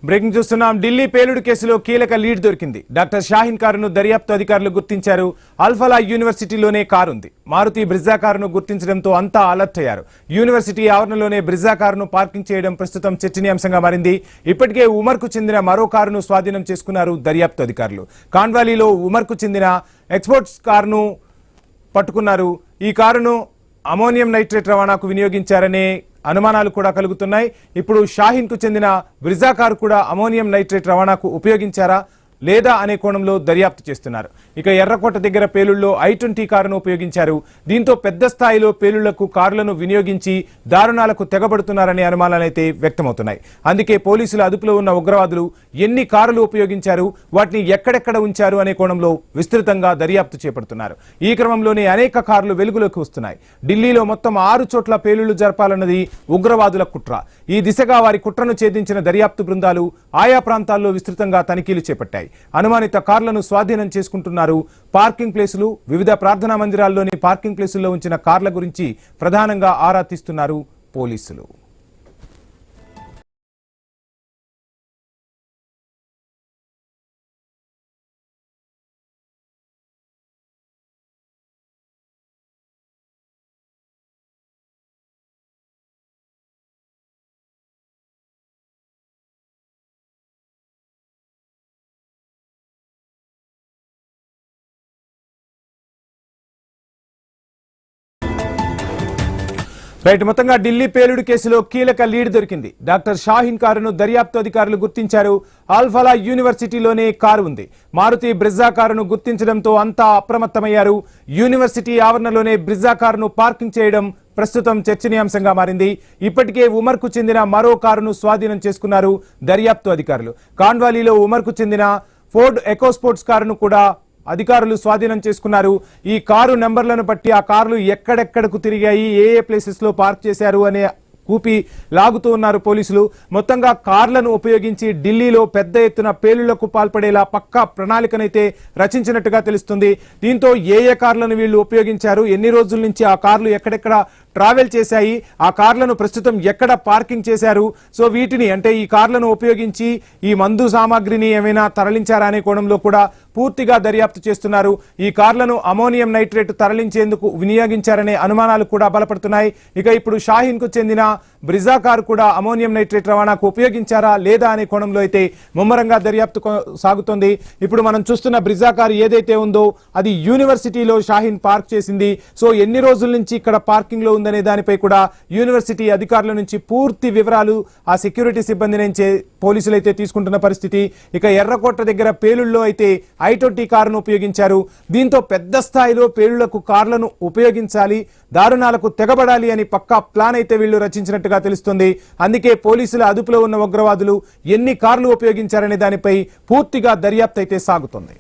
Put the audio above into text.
Breaking చూస్తున్నాం. ఢిల్లీ పేలుడు కేసులో కీలక లీడ్ దొరికింది. డాక్టర్ షాహీన్ కారును దర్యాప్తు అధికారులు గుర్తించారు. అల్ఫలా యూనివర్సిటీలోనే కారు ఉంది. మారుతి బ్రిజా కారును గుర్తించడంతో అంతా అలర్ట్ అయ్యారు. యూనివర్సిటీ ఆవరణలోనే బ్రిజా కారును పార్కింగ్ చేయడం ప్రస్తుతం చర్చనీయాంశంగా మారింది. ఇప్పటికే ఉమర్ కు చెందిన మరో కారును స్వాధీనం చేసుకున్నారు దర్యాప్తు అధికారులు. కాన్వాలీలో ఉమర్ కు చెందిన ఎక్స్పోర్ట్స్ కారును పట్టుకున్నారు. ఈ కారును అమోనియం నైట్రేట్ రవాణాకు వినియోగించారనే అనుమానాలు కూడా కలుగుతున్నాయి. ఇప్పుడు షాహీన్ కు చెందిన బ్రిజా కారు కూడా అమోనియం నైట్రేట్ రవాణాకు ఉపయోగించారా లేదా అనే కోణంలో దర్యాప్తు చేస్తున్నారు. ఇక ఎర్రకోట దగ్గర పేలుళ్లలో I-20 కారును ఉపయోగించారు. దీంతో పెద్ద స్థాయిలో పేలుళ్లకు కారులను వినియోగించి దారుణాలకు తెగబడుతున్నారనే అనుమానాలైతే వ్యక్తమవుతున్నాయి. అందుకే పోలీసుల అదుపులో ఉన్న ఉగ్రవాదులు ఎన్ని కారులు ఉపయోగించారు, వాటిని ఎక్కడెక్కడ ఉంచారు అనే కోణంలో విస్తృతంగా దర్యాప్తు చేపడుతున్నారు. ఈ క్రమంలోనే అనేక కార్లు వెలుగులోకి వస్తున్నాయి. ఢిల్లీలో మొత్తం 6 చోట్ల పేలుళ్లు జరపాలన్నది ఉగ్రవాదుల కుట్ర. ఈ దిశగా వారి కుట్రను ఛేదించిన దర్యాప్తు బృందాలు ఆయా ప్రాంతాల్లో విస్తృతంగా తనిఖీలు చేపట్టాయి. అనుమానిత కార్లను స్వాధీనం చేసుకుంటున్నారు. పార్కింగ్ ప్లేసులు, వివిధ ప్రార్థనా మందిరాల్లోని పార్కింగ్ ప్లేసుల్లో ఉంచిన కార్ల గురించి ప్రధానంగా ఆరా తీస్తున్నారు పోలీసులు. రైట్, మొత్తంగా ఢిల్లీ పేలుడు కేసులో కీలక లీడ్ దొరికింది. డాక్టర్ షాహీన్ కారును దర్యాప్తు అధికారులు గుర్తించారు. అల్ఫలా యూనివర్సిటీలోనే కారు ఉంది. మారుతి బ్రిజా కారును గుర్తించడంతో అంతా అప్రమత్తమయ్యారు. యూనివర్సిటీ ఆవరణలోనే బ్రిజా కారును పార్కింగ్ చేయడం ప్రస్తుతం చర్చనీయాంశంగా మారింది. ఇప్పటికే ఉమర్ కు చెందిన మరో కారును స్వాధీనం చేసుకున్నారు దర్యాప్తు అధికారులు. కాన్వాలీలో ఉమర్ కు చెందిన ఫోర్డ్ ఎకోస్పోర్ట్స్ కారును కూడా అధికారులు స్వాధీనం చేసుకున్నారు. ఈ కారు నెంబర్లను బట్టి ఆ కార్లు ఎక్కడెక్కడకు తిరిగాయి, ఏ ప్లేసెస్ లో పార్క్ చేశారు అనే కూపి లాగుతూ ఉన్నారు పోలీసులు. మొత్తంగా కార్లను ఉపయోగించి ఢిల్లీలో పెద్ద ఎత్తున పేలుళ్లకు పాల్పడేలా పక్కా ప్రణాళికనైతే రచించినట్టుగా తెలుస్తుంది. దీంతో ఏ కార్లను వీళ్ళు ఉపయోగించారు, ఎన్ని రోజుల నుంచి ఆ కార్లు ఎక్కడెక్కడ ట్రావెల్ చేశాయి, ఆ కార్లను ప్రస్తుతం ఎక్కడ పార్కింగ్ చేశారు, సో వీటిని అంటే ఈ కార్లను ఉపయోగించి ఈ మందు సామాగ్రిని ఏమైనా తరలించారా అనే కోణంలో కూడా పూర్తిగా దర్యాప్తు చేస్తున్నారు. ఈ కార్లను అమోనియం నైట్రేట్ తరలించేందుకు వినియోగించారనే అనుమానాలు కూడా బలపడుతున్నాయి. ఇక ఇప్పుడు షాహీన్ కు చెందిన బ్రిజా కారు కూడా అమోనియం నైట్రేట్ రవాణాకు ఉపయోగించారా లేదా అనే కోణంలో అయితే ముమ్మరంగా దర్యాప్తు సాగుతోంది. ఇప్పుడు మనం చూస్తున్న బ్రిజా కారు ఏదైతే ఉందో అది యూనివర్సిటీలో షాహీన్ పార్క్ చేసింది. సో ఎన్ని రోజుల నుంచి ఇక్కడ పార్కింగ్ లో ఉందనే దానిపై కూడా యూనివర్సిటీ అధికారుల నుంచి పూర్తి వివరాలు ఆ సెక్యూరిటీ సిబ్బంది నుంచి పోలీసులు అయితే తీసుకుంటున్న పరిస్థితి. ఇక ఎర్రకోట దగ్గర పేలుళ్లలో అయితే I-20 కారును ఉపయోగించారు. దీంతో పెద్ద స్థాయిలో పేలుళ్లకు కార్లను ఉపయోగించాలి, దారుణాలకు తెగబడాలి అని పక్కా ప్లాన్ అయితే వీళ్ళు రచించినట్టుగా తెలుస్తుంది. అందుకే పోలీసుల అదుపులో ఉన్న ఉగ్రవాదులు ఎన్ని కార్లు ఉపయోగించారనే దానిపై పూర్తిగా దర్యాప్తు అయితే సాగుతుంది.